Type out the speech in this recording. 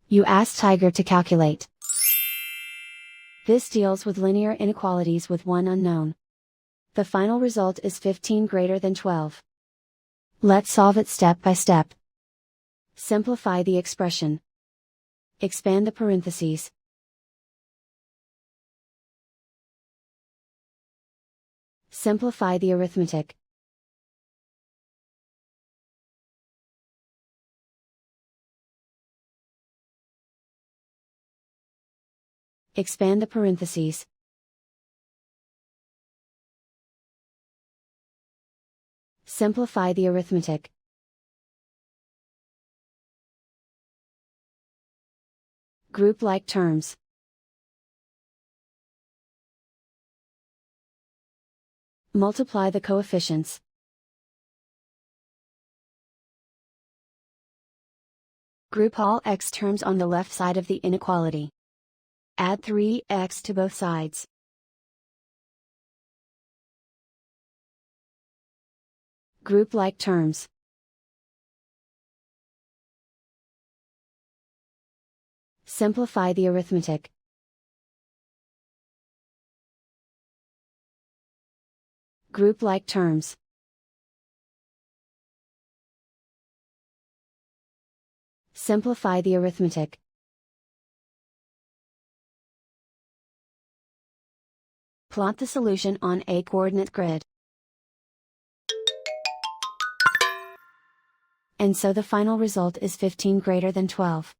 You ask Tiger to calculate. This deals with linear inequalities with one unknown. The final result is 15 greater than 12. Let's solve it step by step. Simplify the expression. Expand the parentheses. Simplify the arithmetic. Expand the parentheses. Simplify the arithmetic. Group like terms. Multiply the coefficients. Group all x terms on the left side of the inequality. Add 3x to both sides. Group like terms. Simplify the arithmetic. Group like terms. Simplify the arithmetic. Plot the solution on a coordinate grid. And so the final result is 15 greater than 12.